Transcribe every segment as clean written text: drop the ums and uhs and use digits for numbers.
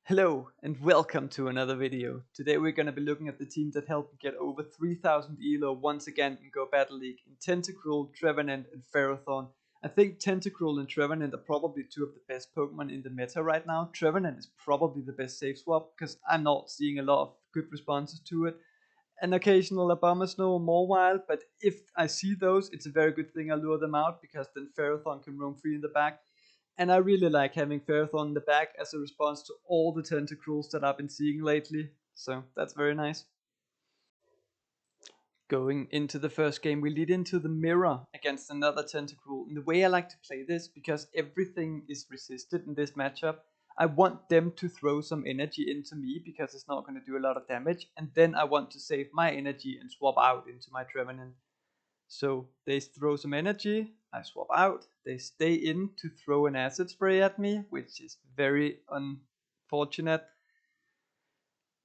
Hello and welcome to another video. Today we're going to be looking at the team that helped me get over 3000 elo once again in Go Battle League in Tentacruel, Trevenant and Ferrothorn. I think Tentacruel and Trevenant are probably two of the best Pokemon in the meta right now. Trevenant is probably the best safe swap because I'm not seeing a lot of good responses to it. An occasional Abomasnow or Mawile, but if I see those, it's a very good thing I lure them out because then Ferrothorn can roam free in the back. And I really like having Ferrothorn in the back as a response to all the Tentacruels that I've been seeing lately. So that's very nice. Going into the first game, we lead into the mirror against another Tentacruel. And the way I like to play this, because everything is resisted in this matchup, I want them to throw some energy into me because it's not going to do a lot of damage. And then I want to save my energy and swap out into my Trevenant. So they throw some energy, I swap out, they stay in to throw an acid spray at me, which is very unfortunate.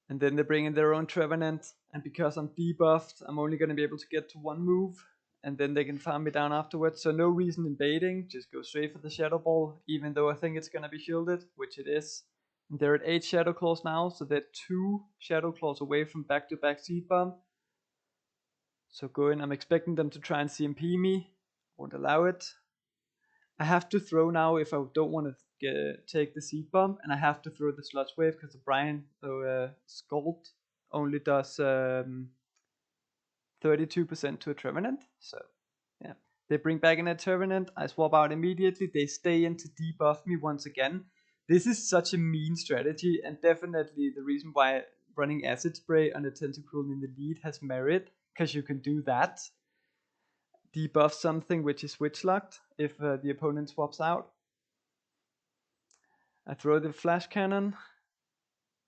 And then they bring in their own Trevenant, and because I'm debuffed, I'm only going to be able to get to one move, and then they can farm me down afterwards. So no reason in baiting, just go straight for the Shadow Ball, even though I think it's going to be shielded, which it is. And they're at 8 Shadow Claws now, so they're 2 Shadow Claws away from back-to-back Seed Bomb. So go in, I'm expecting them to try and CMP me, won't allow it. I have to throw now if I don't want to take the Seed Bomb, and I have to throw the Sludge Wave because the Brian Scald only does 32% to a Trevenant. So yeah, they bring back in a Trevenant, I swap out immediately, they stay in to debuff me once again. This is such a mean strategy, and definitely the reason why running Acid Spray on a Tentacruel in the lead has merit, because you can do that. Debuff something which is switch locked if the opponent swaps out. I throw the flash cannon,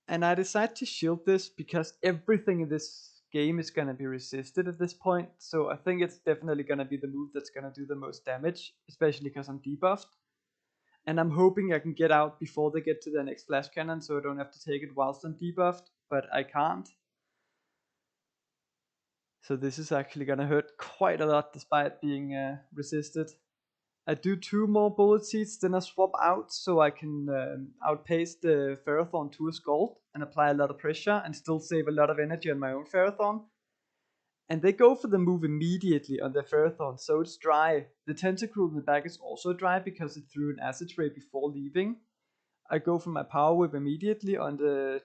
and I decide to shield this because everything in this game is going to be resisted at this point. So I think it's definitely going to be the move that's going to do the most damage, especially because I'm debuffed. And I'm hoping I can get out before they get to their next flash cannon, so I don't have to take it whilst I'm debuffed, but I can't. So this is actually gonna hurt quite a lot despite being resisted. I do 2 more bullet seeds, then I swap out so I can outpace the Ferrothorn to a Scald and apply a lot of pressure and still save a lot of energy on my own Ferrothorn. And they go for the move immediately on their Ferrothorn, so it's dry. The Tentacruel in the back is also dry because it threw an Acid Spray before leaving. I go for my Power Whip immediately on the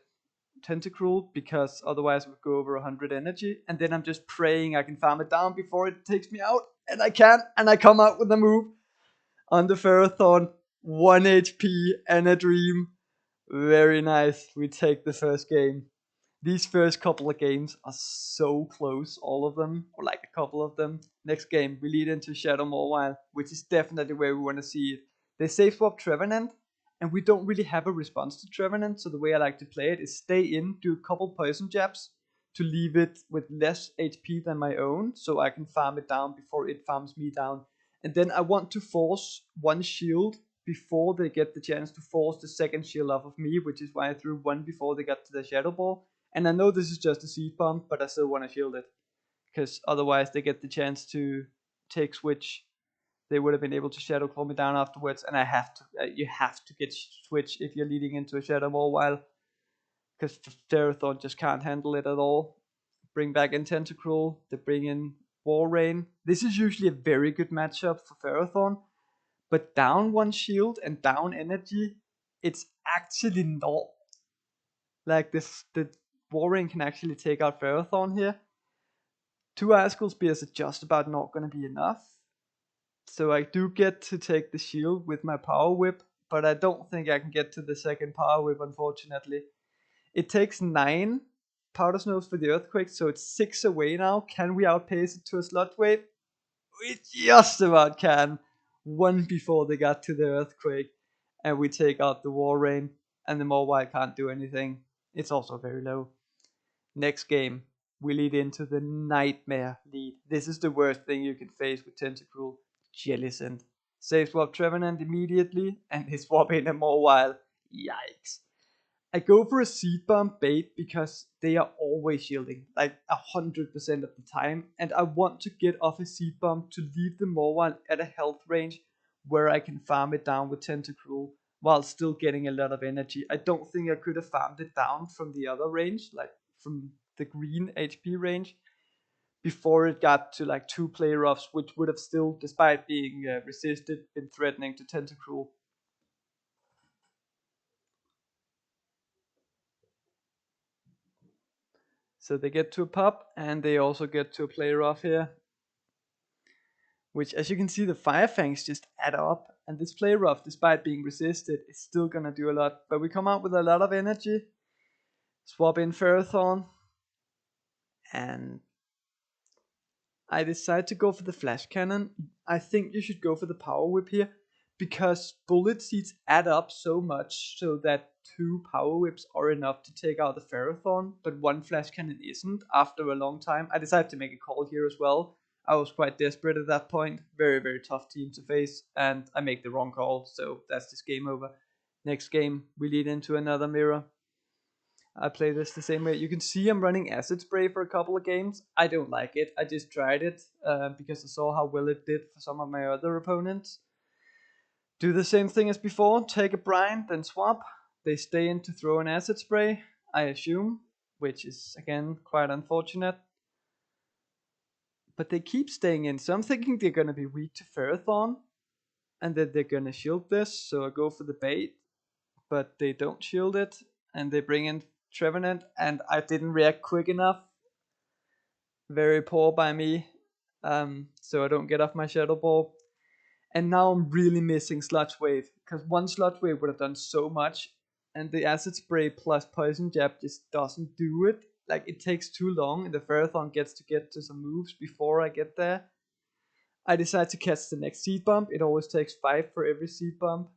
Tentacruel because otherwise it would go over 100 energy, and then I'm just praying I can farm it down before it takes me out, and I can, and I come out with a move on the Ferrothorn, 1 HP and a dream. Very nice, we take the first game. These first couple of games are so close, all of them, or like a couple of them. Next game, we lead into Shadow Mawile, which is definitely where we want to see it. They safe swap Trevenant, and we don't really have a response to Trevenant, so the way I like to play it is stay in, do a couple poison jabs to leave it with less HP than my own, so I can farm it down before it farms me down. And then I want to force one shield before they get the chance to force the second shield off of me, which is why I threw one before they got to the Shadow Ball. And I know this is just a seed bomb, but I still want to shield it, because otherwise they get the chance to take switch. They would have been able to Shadow Claw me down afterwards, and I have to. You have to get switch if you're leading into a Shadow Mawile, because Ferrothorn just can't handle it at all. Bring back in Tentacruel. They bring in War Rain. This is usually a very good matchup for Ferrothorn, but down one shield and down energy, it's actually not. Like this, the War Rain can actually take out Ferrothorn here. 2 Icicle Spears are just about not going to be enough. So I do get to take the shield with my Power Whip, but I don't think I can get to the second Power Whip, unfortunately. It takes 9 Powder Snows for the Earthquake, so it's 6 away now. Can we outpace it to a Sludge Wave? We just about can. 1 before they got to the Earthquake, and we take out the War Rain, and the Mawile can't do anything. It's also very low. Next game, we lead into the Nightmare lead. This is the worst thing you can face with Tentacruel. Jellicent. Save swap Trevenant immediately, and they swap in a Mawile. Yikes. I go for a Seed Bomb bait because they are always shielding, like 100% of the time, and I want to get off a Seed Bomb to leave the Mawile at a health range where I can farm it down with Tentacruel. while still getting a lot of energy. I don't think I could have farmed it down from the other range, like from the green HP range, before it got to like 2 play roughs, which would have still, despite being resisted, been threatening to Tentacruel. So they get to a pop, and they also get to a play rough here, which, as you can see, the Firefangs just add up, and this play rough, despite being resisted, is still gonna do a lot. But we come out with a lot of energy, swap in Ferrothorn, and I decide to go for the flash cannon. I think you should go for the power whip here, because bullet seeds add up so much so that 2 power whips are enough to take out the Ferrothorn, but 1 flash cannon isn't after a long time. I decided to make a call here as well. I was quite desperate at that point. Very, very tough team to face, and I make the wrong call, so that's just game over. Next game, we lead into another mirror. I play this the same way. You can see I'm running Acid Spray for a couple of games. I don't like it. I just tried it because I saw how well it did for some of my other opponents. Do the same thing as before. Take a Brine, then swap. They stay in to throw an Acid Spray, I assume, which is, again, quite unfortunate. But they keep staying in, so I'm thinking they're going to be weak to Ferrothorn, and that they're going to shield this, so I go for the bait. But they don't shield it, and they bring in Trevenant, and I didn't react quick enough. Very poor by me, so I don't get off my Shadow Ball. And now I'm really missing Sludge Wave, because 1 Sludge Wave would have done so much, and the Acid Spray plus Poison Jab just doesn't do it. Like, it takes too long, and the Ferrothorn gets to get to some moves before I get there. I decide to catch the next Seed Bump. It always takes 5 for every Seed Bump.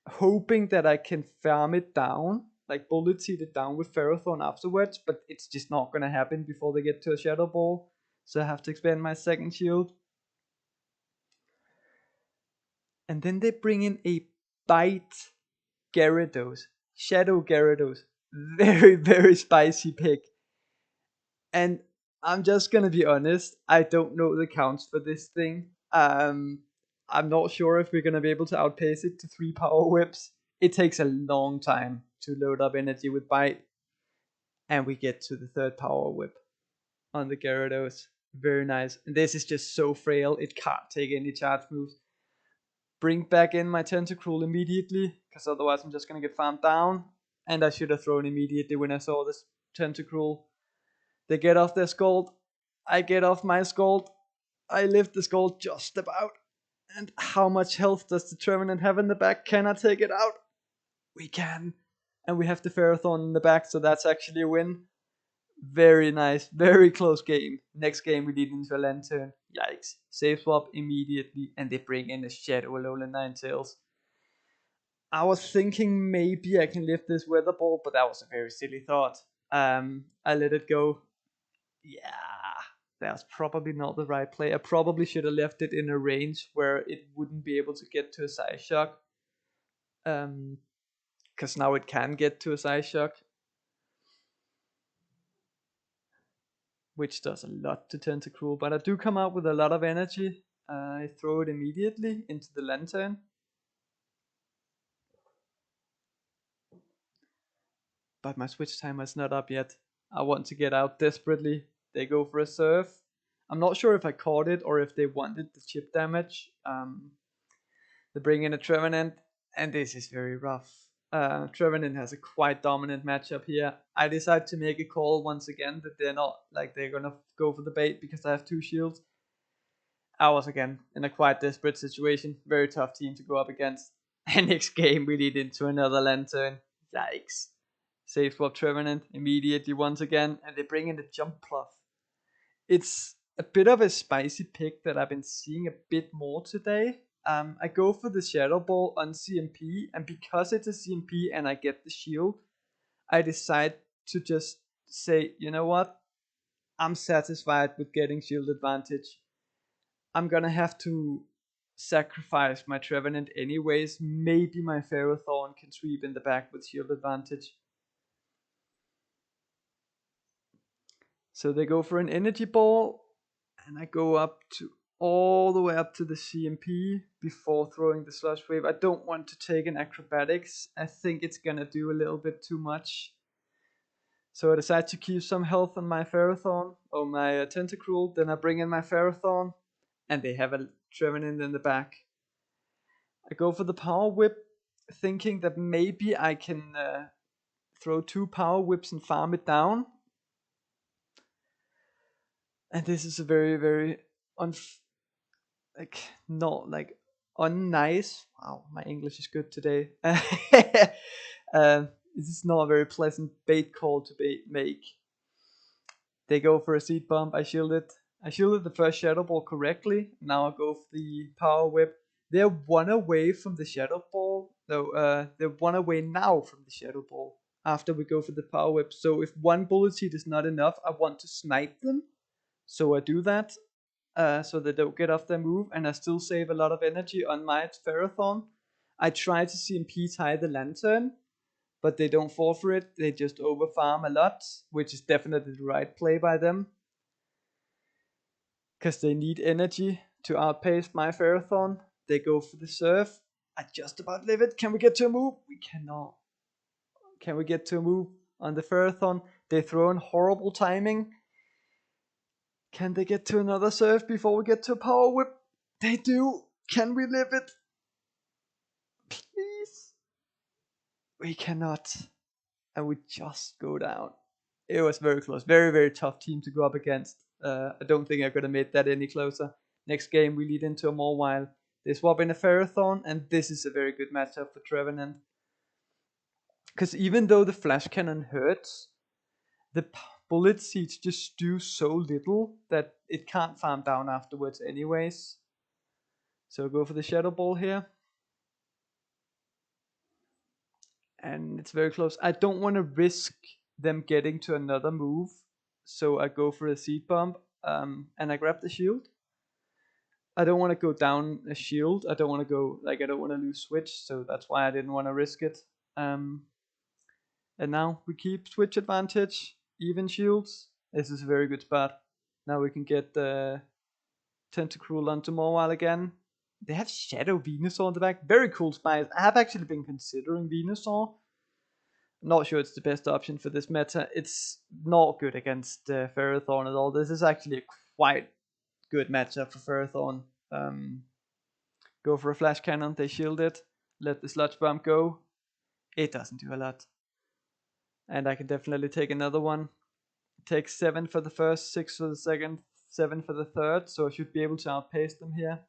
Hoping that I can farm it down, like bullet seed it down with Ferrothorn afterwards, but it's just not gonna happen before they get to a Shadow Ball, so I have to expand my second shield. And then they bring in a Bite Gyarados, Shadow Gyarados, very, very spicy pick. And I'm just gonna be honest, I don't know the counts for this thing. I'm not sure if we're gonna be able to outpace it to 3 power whips. It takes a long time to load up energy with Bite, and we get to the 3rd power whip on the Gyarados. Very nice. And this is just so frail, it can't take any charge moves. Bring back in my Tentacruel immediately, because otherwise I'm just gonna get farmed down. And I should have thrown immediately when I saw this Tentacruel. They get off their Scald. I get off my Scald. I lift the Scald just about. And how much health does the Trevenant have in the back? Can I take it out? We can. And we have the Ferrothorn in the back, so that's actually a win. Very nice. Very close game. Next game we lead into a Lantern. Yikes. Save swap immediately, and they bring in a Shadow Alolan Ninetales. I was thinking maybe I can lift this Weather Ball, but that was a very silly thought. I let it go. Yeah, that's probably not the right play. I probably should have left it in a range where it wouldn't be able to get to a Psy Shock. Because now it can get to a Psy Shock, which does a lot to Tentacruel. But I do come out with a lot of energy. I throw it immediately into the Lantern. But my switch timer is not up yet. I want to get out desperately. They go for a Surf. I'm not sure if I caught it or if they wanted the chip damage. They bring in a Trevenant, and this is very rough. Trevenant has a quite dominant matchup here. I decide to make a call once again that they're not, like, they're gonna go for the bait because I have 2 shields. I was again in a quite desperate situation. Very tough team to go up against. And next game we lead into another Lantern. Yikes. Save swap Trevenant immediately once again, and they bring in the Jump Pluff. It's a bit of a spicy pick that I've been seeing a bit more today. I go for the Shadow Ball on CMP, and because it's a CMP and I get the shield, I decide to just say, you know what? I'm satisfied with getting shield advantage. I'm gonna have to sacrifice my Trevenant anyways. Maybe my Ferrothorn can sweep in the back with shield advantage. So they go for an Energy Ball, and I go up to all the way up to the CMP before throwing the Sludge Wave. I don't want to take an Acrobatics. I think it's gonna do a little bit too much. So I decide to keep some health on my Ferrothorn, or my Tentacruel. Then I bring in my Ferrothorn, and they have a Trevenant in the back. I go for the Power Whip, thinking that maybe I can throw 2 Power Whips and farm it down. And this is a very, very unnice. Wow, my English is good today. This is not a very pleasant bait call to make. They go for a Seed Bomb. I shielded the first Shadow Ball correctly. Now I go for the Power Whip. They're 1 away from the Shadow Ball. No, they're 1 away now from the Shadow Ball after we go for the Power Whip. So if 1 Bullet Seed is not enough, I want to snipe them. So I do that, so they don't get off their move, and I still save a lot of energy on my Ferrothorn. I try to CMP tie the Lantern, but they don't fall for it. They just overfarm a lot, which is definitely the right play by them, because they need energy to outpace my Ferrothorn. They go for the Surf. I just about live it. Can we get to a move? We cannot. Can we get to a move on the Ferrothorn? They throw in horrible timing. Can they get to another Surf before we get to a Power Whip? They do. Can we live it? Please. We cannot. And we just go down. It was very close. Very, very tough team to go up against. I don't think I could have made that any closer. Next game we lead into a Mawile. They swap in a Ferrothorn, and this is a very good matchup for Trevenant. Because even though the Flash Cannon hurts, the Bullet Seeds just do so little that it can't farm down afterwards anyways. So go for the Shadow Ball here. And it's very close. I don't want to risk them getting to another move. So I go for a Seed Bomb. And I grab the shield. I don't want to go down a shield. I don't want to lose switch. So that's why I didn't want to risk it. And now we keep switch advantage. Even shields. This is a very good spot. Now we can get the Tentacruel onto Mawile again. They have Shadow Venusaur in the back. Very cool spies. I have actually been considering Venusaur. Not sure it's the best option for this meta. It's not good against Ferrothorn at all. This is actually a quite good matchup for Ferrothorn. Go for a Flash Cannon. They shield it. Let the Sludge Bomb go. It doesn't do a lot. And I can definitely take another one. Take 7 for the first, 6 for the second, 7 for the third. So I should be able to outpace them here.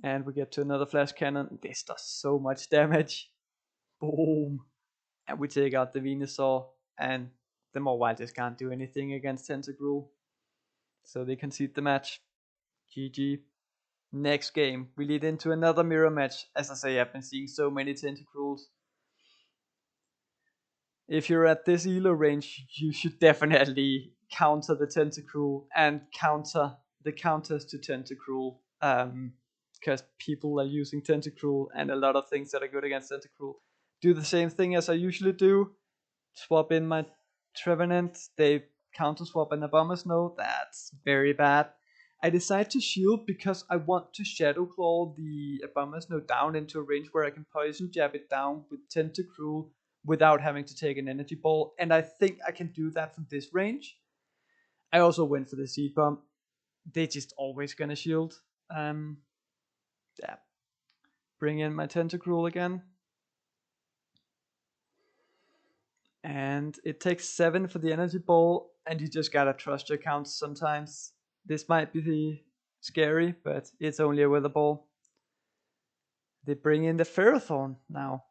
And we get to another Flash Cannon. This does so much damage. Boom. And we take out the Venusaur. And the Mawile just can't do anything against Tentacruel. So they concede the match. GG. Next game, we lead into another mirror match. As I say, I've been seeing so many Tentacruels. If you're at this elo range, you should definitely counter the Tentacruel and counter the counters to Tentacruel. Because people are using Tentacruel and a lot of things that are good against Tentacruel. Do the same thing as I usually do. Swap in my Trevenant. They counter swap an Abomasnow. That's very bad. I decide to shield because I want to Shadow Claw the Abomasnow down into a range where I can Poison Jab it down with Tentacruel without having to take an Energy Ball. And I think I can do that from this range. I also went for the Seed Bomb. They're just always gonna shield. Yeah. Bring in my Tentacruel again. And it takes 7 for the Energy Ball, and you just gotta trust your counts sometimes. This might be scary, but it's only a Weather Ball. They bring in the Ferrothorn now.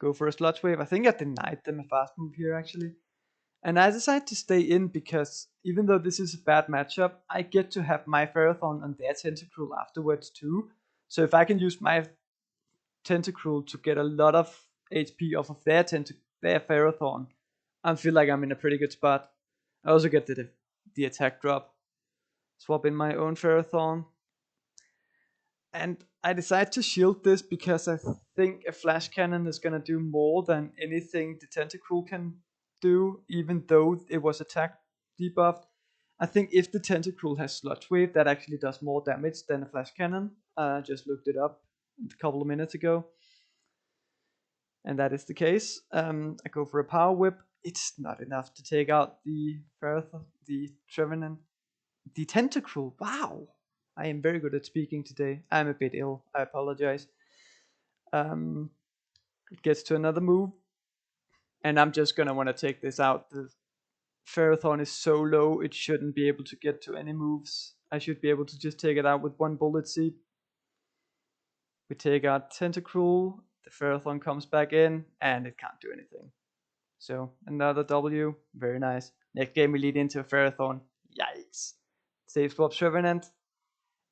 Go for a Sludge Wave. I think I denied them a fast move here actually. And I decided to stay in because even though this is a bad matchup, I get to have my Ferrothorn and their Tentacruel afterwards too. So if I can use my Tentacruel to get a lot of HP off of their Ferrothorn, I feel like I'm in a pretty good spot. I also get the attack drop. Swap in my own Ferrothorn. And I decided to shield this because I think a Flash Cannon is going to do more than anything the Tentacruel can do, even though it was attack debuffed. I think if the Tentacruel has Sludge Wave, that actually does more damage than a Flash Cannon. I just looked it up a couple of minutes ago, and that is the case. I go for a Power Whip. It's not enough to take out the Ferrothorn, the Trevenant, the Tentacruel. Wow, I am very good at speaking today. I'm a bit ill. I apologize. It gets to another move, and I'm just gonna want to take this out. The Ferrothorn is so low, it shouldn't be able to get to any moves. I should be able to just take it out with one Bullet Seed. We take out Tentacruel, the Ferrothorn comes back in, and it can't do anything. So, another W, very nice. Next game we lead into a Ferrothorn. Yikes. Save swap Trevenant.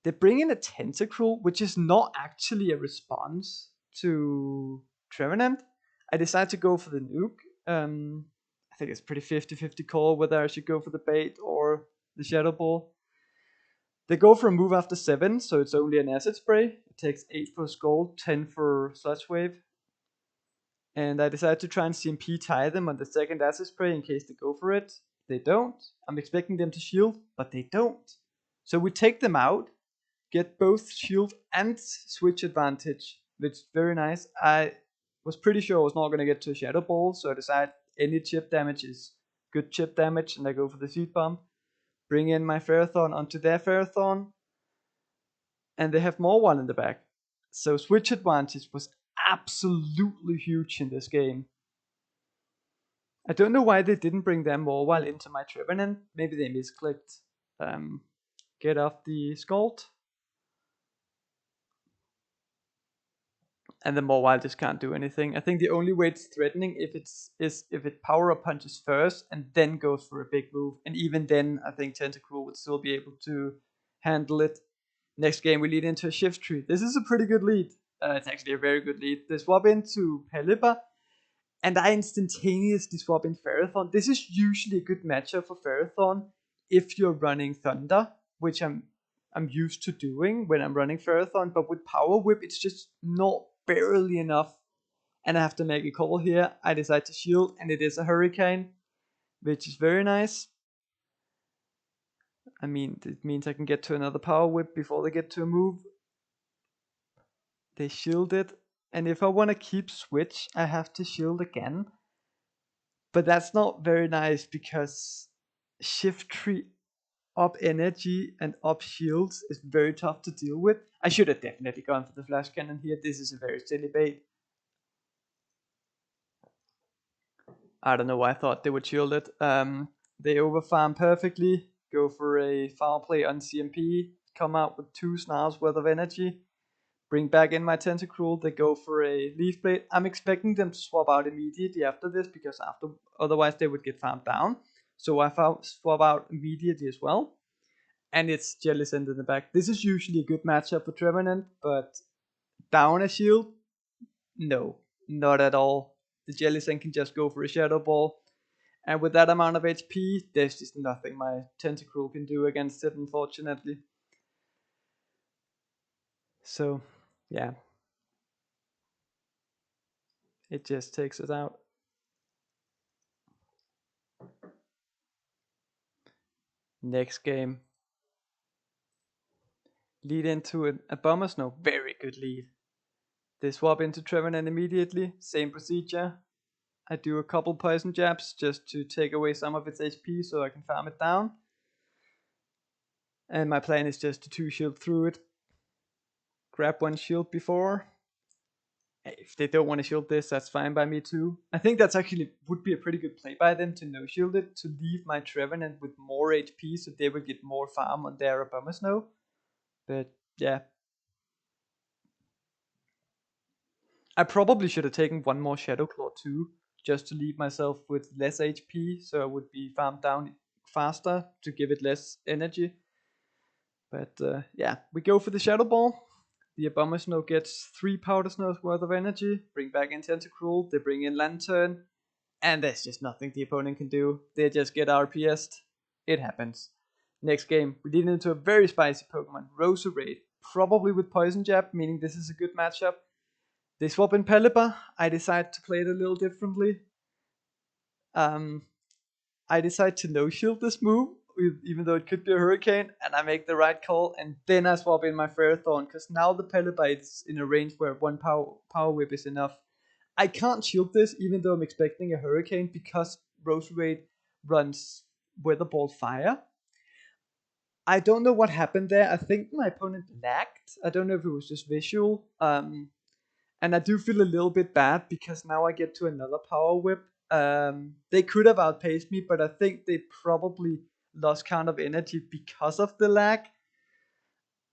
They bring in a Tentacruel, which is not actually a response to Trevenant. I decide to go for the nuke. I think it's pretty 50-50 call whether I should go for the bait or the Shadow Ball. They go for a move after 7, so it's only an Acid Spray. It takes 8 for Skull, 10 for Sludge Wave. And I decide to try and CMP tie them on the second Acid Spray in case they go for it. They don't. I'm expecting them to shield, but they don't. So we take them out, get both shield and switch advantage, which is very nice. I was pretty sure I was not going to get to a Shadow Ball, so I decided any chip damage is good chip damage, and I go for the Seed Bomb. Bring in my Ferrothorn onto their Ferrothorn, and they have Morwile in the back. So switch advantage was absolutely huge in this game. I don't know why they didn't bring their Morwile into my Trevenant. Maybe they misclicked. Get off the Scald. And the Morwile just can't do anything. I think the only way it's threatening is if it power up punches first and then goes for a big move. And even then, I think Tentacruel would still be able to handle it. Next game, we lead into a Shift Tree. This is a pretty good lead. It's actually a very good lead. They swap into Pelipper, and I instantaneously swap in Ferrothorn. This is usually a good matchup for Ferrothorn if you're running Thunder, which I'm used to doing when I'm running Ferrothorn, but with Power Whip, it's just not barely enough, and I have to make a call here. I decide to shield, and it is a Hurricane, which is very nice. I mean, it means I can get to another Power Whip before they get to a move. They shielded, and if I want to keep switch, I have to shield again. But that's not very nice because Shift Tree up energy and up shields is very tough to deal with. I should have definitely gone for the Flash Cannon here. This is a very silly bait. I don't know why I thought they would shield it. They overfarm perfectly, go for a foul play on CMP, come out with 2 snarls worth of energy, bring back in my Tentacruel, they go for a Leaf Blade. I'm expecting them to swap out immediately after this, because otherwise they would get farmed down. So I swap out immediately as well. And it's Jellicent in the back. This is usually a good matchup for Trevenant, but down a shield? No, not at all. The Jellicent can just go for a Shadow Ball. And with that amount of HP, there's just nothing my Tentacruel can do against it, unfortunately. So, yeah. It just takes it out. Next game. Lead into a Bomber Snow. Very good lead. They swap into Trevenant immediately. Same procedure. I do a couple poison jabs just to take away some of its HP so I can farm it down. And my plan is just to 2-shield through it. Grab 1 shield before. If they don't want to shield this, that's fine by me too. I think that's actually would be a pretty good play by them to no shield it, to leave my Trevenant with more HP so they will get more farm on their Abomasnow. But yeah. I probably should have taken 1 more Shadow Claw too, just to leave myself with less HP so I would be farmed down faster to give it less energy. But yeah, we go for the Shadow Ball. The Abomasnow gets 3 Powder Snows worth of energy. Bring back in Tentacruel. They bring in Lantern. And there's just nothing the opponent can do. They just get RPS'd. It happens. Next game, we lead into a very spicy Pokemon, Roserade. Probably with Poison Jab, meaning this is a good matchup. They swap in Pelipper. I decide to play it a little differently. I decide to no-shield this move, even though it could be a hurricane, and I make the right call, and then I swap in my Ferrothorn, because now the Pelibite's in a range where one power whip is enough. I can't shield this, even though I'm expecting a hurricane, because Roserade runs Weather Ball Fire. I don't know what happened there. I think my opponent lagged. I don't know if it was just visual. And I do feel a little bit bad because now I get to another power whip. They could have outpaced me, but I think they probably lost count of energy because of the lag.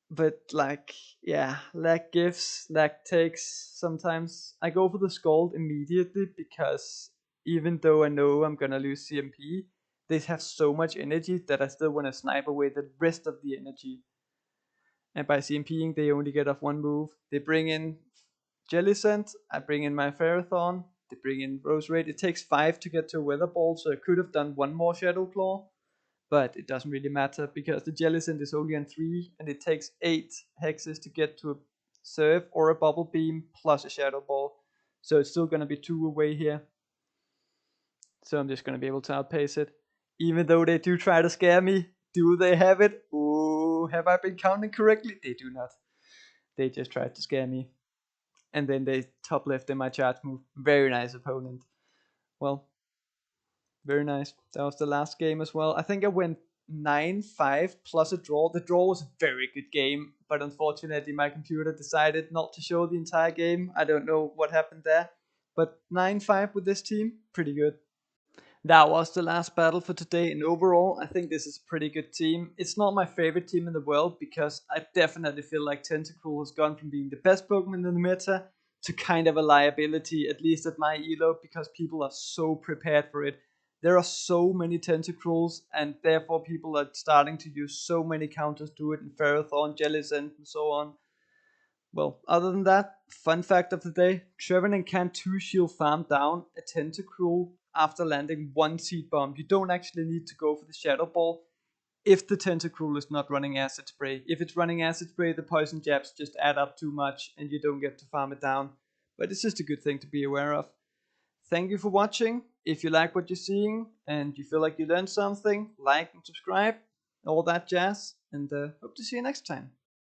But like, yeah, lag gives, lag takes. Sometimes I go for the Scald immediately because even though I know I'm gonna lose CMP, they have so much energy that I still want to snipe away the rest of the energy. And by CMPing, they only get off one move. They bring in Jellicent, I bring in my Ferrothorn, they bring in Roserade. It takes 5 to get to a Weather Ball, so I could have done one more Shadow Claw, but it doesn't really matter because the Jellicent is only on 3, and it takes 8 hexes to get to a Surf or a Bubble Beam plus a Shadow Ball. So it's still going to be 2 away here. So I'm just going to be able to outpace it. Even though they do try to scare me, do they have it? Oh, have I been counting correctly? They do not. They just tried to scare me. And then they top left in my charge move. Very nice opponent. Well, very nice. That was the last game as well. I think I went 9-5 plus a draw. The draw was a very good game, but unfortunately my computer decided not to show the entire game. I don't know what happened there. But 9-5 with this team, pretty good. That was the last battle for today, and overall, I think this is a pretty good team. It's not my favorite team in the world because I definitely feel like Tentacruel has gone from being the best Pokemon in the meta to kind of a liability, at least at my elo, because people are so prepared for it. There are so many Tentacruels, and therefore people are starting to use so many counters to it, and Ferrothorn, Jellicent, and so on. Well, other than that, fun fact of the day, Trevenant can 2-shield farm down a Tentacruel after landing one Seed Bomb. You don't actually need to go for the Shadow Ball if the Tentacruel is not running Acid Spray. If it's running Acid Spray, the Poison Jabs just add up too much and you don't get to farm it down. But it's just a good thing to be aware of. Thank you for watching. If you like what you're seeing and you feel like you learned something, like and subscribe, all that jazz, and hope to see you next time.